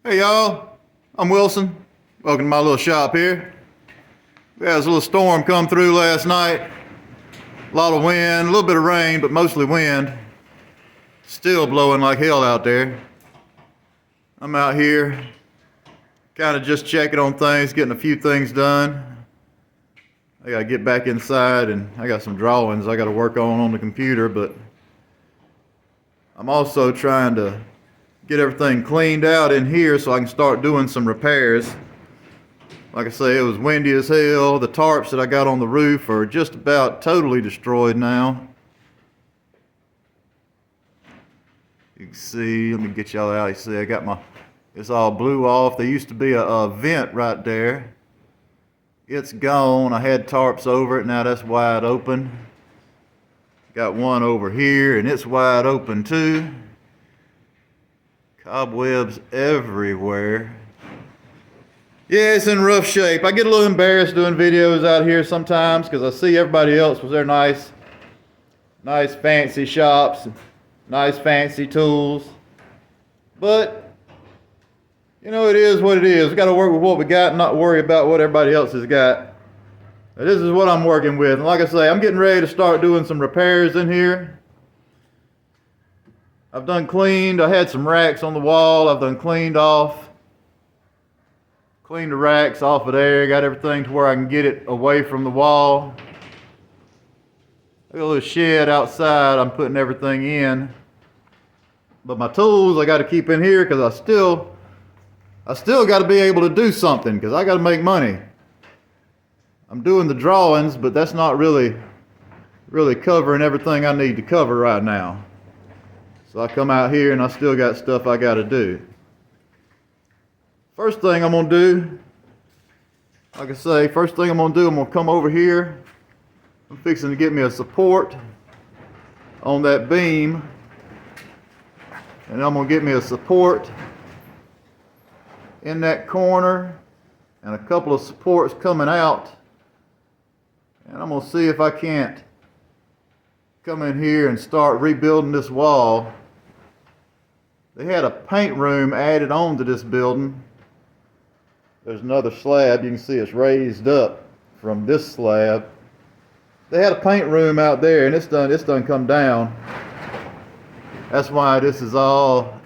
Hey y'all, I'm Wilson. Welcome to my little shop here. We had this little storm come through last night. A lot of wind, a little bit of rain, but mostly wind. Still blowing like hell out there. I'm out here kind of just checking on things, getting a few things done. I gotta get back inside and I got some drawings I gotta work on the computer, but I'm also trying to get everything cleaned out in here so I can start doing some repairs. Like I say, it was windy as hell. The tarps that I got on the roof are just about totally destroyed now. You can see, let me get y'all out. You see, I got it's all blew off. There used to be a vent right there. It's gone. I had tarps over it. Now that's wide open. Got one over here and it's wide open too. Cobwebs everywhere. Yeah, it's in rough shape. I get a little embarrassed doing videos out here sometimes because I see everybody else with their nice fancy shops, nice fancy tools. But, you know, it is what it is. We got to work with what we got and not worry about what everybody else has got. Now, this is what I'm working with. And like I say, I'm getting ready to start doing some repairs in here. I've done cleaned. I had some racks on the wall. I've done cleaned the racks off of there. Got everything to where I can get it away from the wall. I got a little shed outside. I'm putting everything in. But my tools I got to keep in here because I still got to be able to do something because I got to make money. I'm doing the drawings, but that's not really covering everything I need to cover right now. So I come out here and I still got stuff I got to do. First thing I'm going to do, like I say, I'm going to come over here. I'm fixing to get me a support on that beam. And I'm going to get me a support in that corner and a couple of supports coming out. And I'm going to see if I can't come in here and start rebuilding this wall. They had a paint room added on to this building. There's another slab. You can see it's raised up from this slab. They had a paint room out there and it's done come down. That's why this is all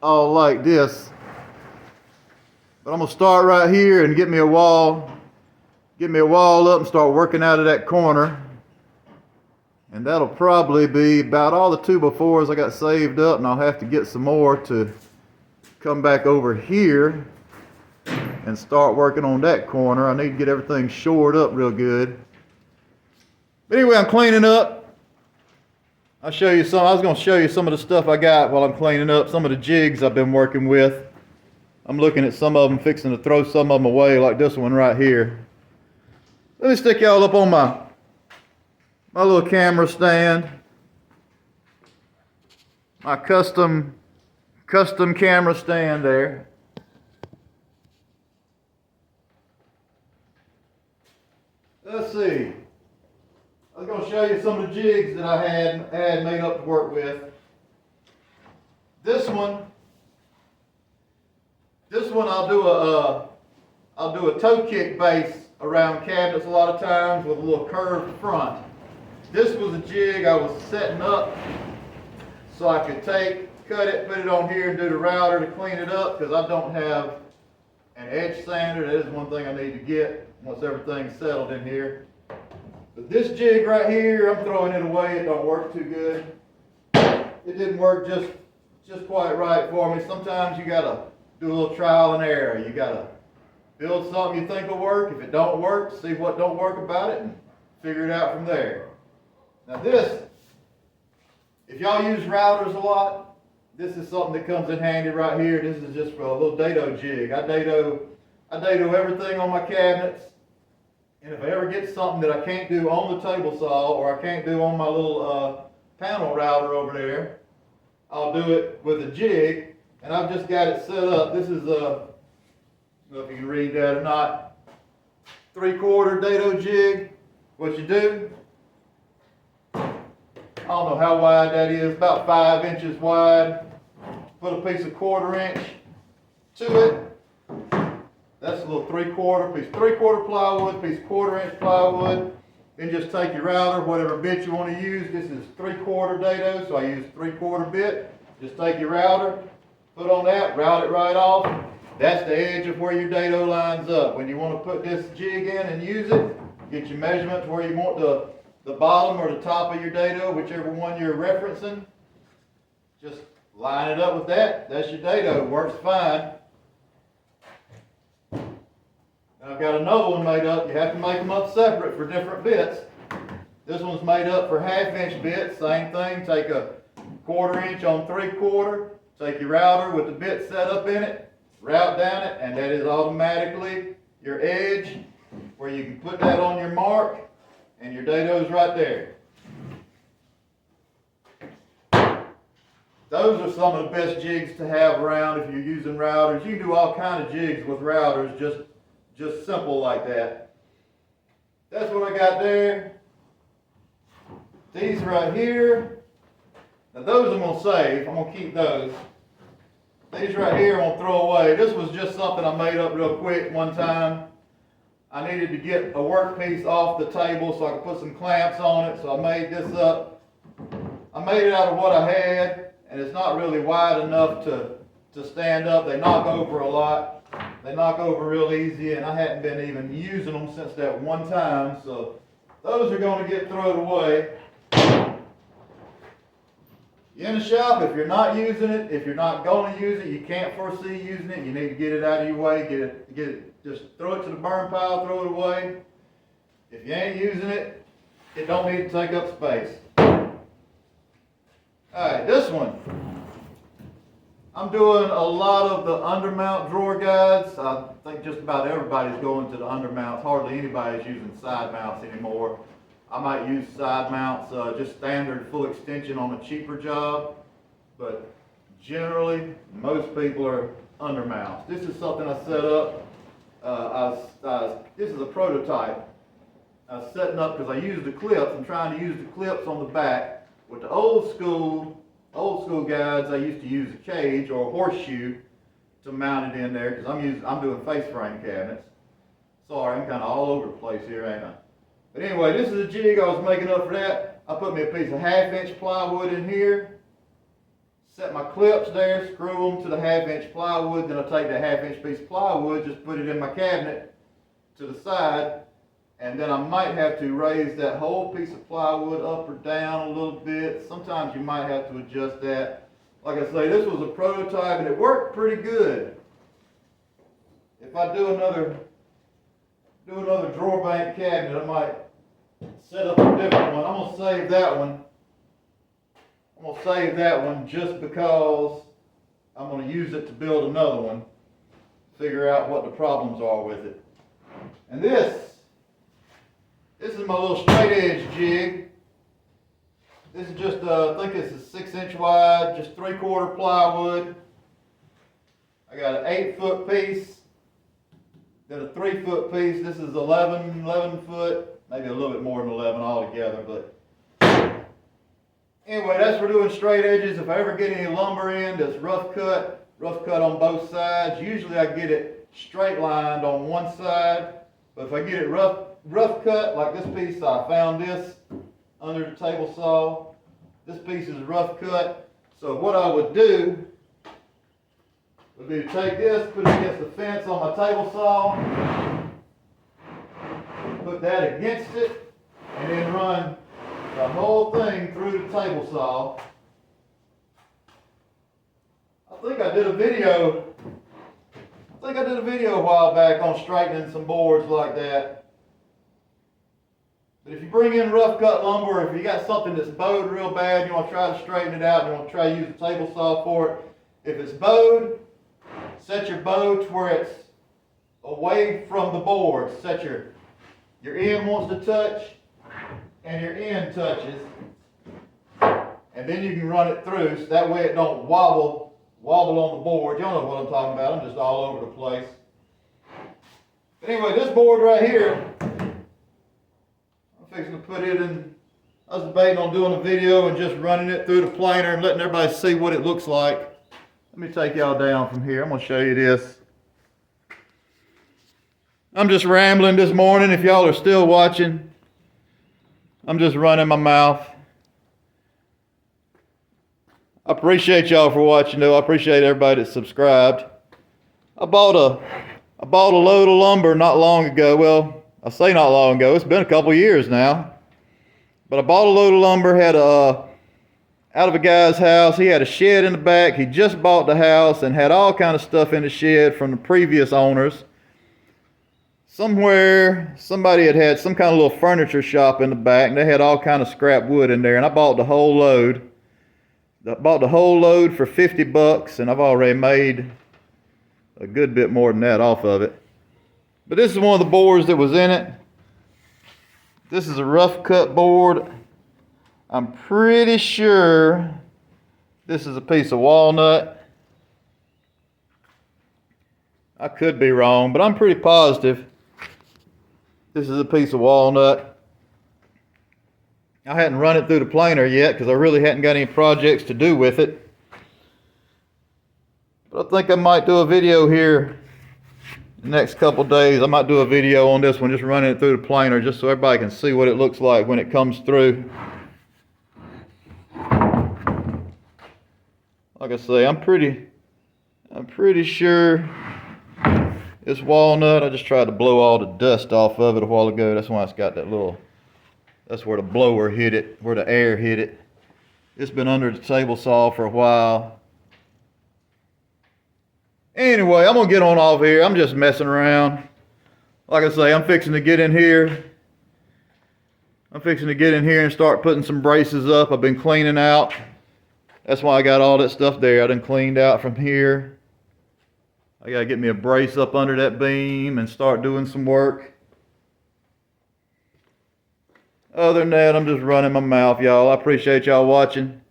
like this. But I'm gonna start right here and get me a wall up and start working out of that corner. And that'll probably be about all the 2x4s I got saved up, and I'll have to get some more to come back over here and start working on that corner. I need to get everything shored up real good. But anyway, I'm cleaning up. I was going to show you some of the stuff I got while I'm cleaning up, some of the jigs I've been working with. I'm looking at some of them, fixing to throw some of them away, like this one right here. Let me stick y'all up on my little camera stand. My custom camera stand there. Let's see. I was going to show you some of the jigs that I had made up to work with. This one I'll do a toe kick base around cabinets a lot of times with a little curved front. This was a jig I was setting up so I could cut it, put it on here and do the router to clean it up because I don't have an edge sander. That is one thing I need to get once everything's settled in here. But this jig right here, I'm throwing it away. It don't work too good. It didn't work just quite right for me. Sometimes you gotta do a little trial and error. You gotta build something you think will work. If it don't work, see what don't work about it and figure it out from there. Now this, if y'all use routers a lot, this is something that comes in handy right here. This is just for a little dado jig. I dado everything on my cabinets. And if I ever get something that I can't do on the table saw or I can't do on my little panel router over there, I'll do it with a jig. And I've just got it set up. This is I don't know if you can read that or not. 3/4 dado jig. What you do, I don't know how wide that is, about 5 inches wide. Put a piece of 1/4 inch to it. That's a little 3/4 piece, 3/4 plywood, piece 1/4 inch plywood. Then just take your router, whatever bit you want to use. This is 3/4 dado, so I use 3/4 bit. Just take your router, put on that, route it right off. That's the edge of where your dado lines up. When you want to put this jig in and use it, get your measurements where you want the bottom or the top of your dado, whichever one you're referencing. Just line it up with that. That's your dado. Works fine. I've got another one made up. You have to make them up separate for different bits. This one's made up for 1/2 inch bits. Same thing. Take a 1/4 inch on 3/4. Take your router with the bit set up in it. Route down it, and that is automatically your edge where you can put that on your mark, and your dado's right there. Those are some of the best jigs to have around if you're using routers. You can do all kind of jigs with routers, just simple like that. That's what I got there. These right here. Now those I'm going to save. I'm going to keep those. These right here I'm going to throw away. This was just something I made up real quick one time. I needed to get a workpiece off the table so I could put some clamps on it. So I made this up. I made it out of what I had, and it's not really wide enough to stand up. They knock over a lot. They knock over real easy, and I hadn't been even using them since that one time. So those are going to get thrown away. You're in the shop, if you're not using it, if you're not going to use it, you can't foresee using it, you need to get it out of your way, get it, just throw it to the burn pile, throw it away. If you ain't using it, it don't need to take up space. Alright, this one. I'm doing a lot of the undermount drawer guides. I think just about everybody's going to the undermounts. Hardly anybody's using side mounts anymore. I might use side mounts, just standard full extension on a cheaper job, but generally most people are undermounts. This is something I set up. This is a prototype. I was setting up because I used the clips. I'm trying to use the clips on the back. With the old school guides, I used to use a cage or a horseshoe to mount it in there because I'm doing face frame cabinets. Sorry, I'm kind of all over the place here, ain't I? But anyway, this is a jig I was making up for that. I put me a piece of 1/2 inch plywood in here, set my clips there, screw them to the 1/2 inch plywood, then I take that 1/2 inch piece of plywood, just put it in my cabinet to the side, and then I might have to raise that whole piece of plywood up or down a little bit. Sometimes you might have to adjust that. Like I say, this was a prototype and it worked pretty good. If I do another drawer bank cabinet, I might set up a different one. I'm going to save that one. I'm going to save that one just because I'm going to use it to build another one. Figure out what the problems are with it. And this is my little straight edge jig. This is just, I think it's a 6 inch wide, just 3/4 plywood. I got an 8-foot piece. Got a 3-foot piece. This is 11 foot, maybe a little bit more than 11 altogether. But anyway, that's for doing straight edges. If I ever get any lumber in that's rough cut on both sides. Usually I get it straight lined on one side, but if I get it rough cut, like this piece, I found this under the table saw. This piece is rough cut. So what I would do would be to take this, put it against the fence on my table saw, put that against it, and then run the whole thing through the table saw. I think I did a video a while back on straightening some boards like that. But if you bring in rough cut lumber, or if you got something that's bowed real bad, you want to try to straighten it out, you want to try to use the table saw for it. If it's bowed, set your bow to where it's away from the board. Set your end wants to touch and your end touches. And then you can run it through so that way it don't wobble on the board. Y'all know what I'm talking about. I'm just all over the place. But anyway, this board right here, I'm fixing to put it in. I was debating on doing a video and just running it through the planer and letting everybody see what it looks like. Let me take y'all down from here. I'm gonna show you this. I'm just rambling this morning. If y'all are still watching, I'm just running my mouth. I appreciate y'all for watching though. I appreciate everybody that subscribed. I bought a load of lumber not long ago. Well, I say not long ago. It's been a couple years now. But I bought a load of lumber, had out of a guy's house. He had a shed in the back. He just bought the house and had all kind of stuff in the shed from the previous owners. Somewhere, somebody had some kind of little furniture shop in the back, and they had all kind of scrap wood in there, and I bought the whole load. I bought the whole load for $50, and I've already made a good bit more than that off of it. But this is one of the boards that was in it. This is a rough cut board. I'm pretty sure this is a piece of walnut. I could be wrong, but I'm pretty positive this is a piece of walnut. I hadn't run it through the planer yet because I really hadn't got any projects to do with it. But I think I might do a video here the next couple days. I might do a video on this one, just running it through the planer, just so everybody can see what it looks like when it comes through. Like I say, I'm pretty sure it's walnut. I just tried to blow all the dust off of it a while ago. That's why it's got that little, that's where the blower hit it, where the air hit it. It's been under the table saw for a while. Anyway, I'm gonna get on off here. I'm just messing around. Like I say, I'm fixing to get in here. I'm fixing to get in here and start putting some braces up. I've been cleaning out. That's why I got all that stuff there. I done cleaned out from here. I gotta get me a brace up under that beam and start doing some work. Other than that, I'm just running my mouth, y'all. I appreciate y'all watching.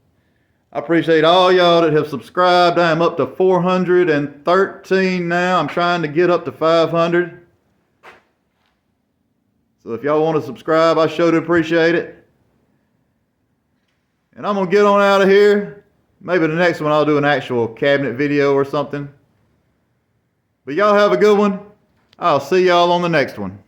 I appreciate all y'all that have subscribed. I am up to 413 now. I'm trying to get up to 500. So if y'all want to subscribe, I sure do appreciate it. And I'm gonna get on out of here. Maybe the next one I'll do an actual cabinet video or something. But y'all have a good one. I'll see y'all on the next one.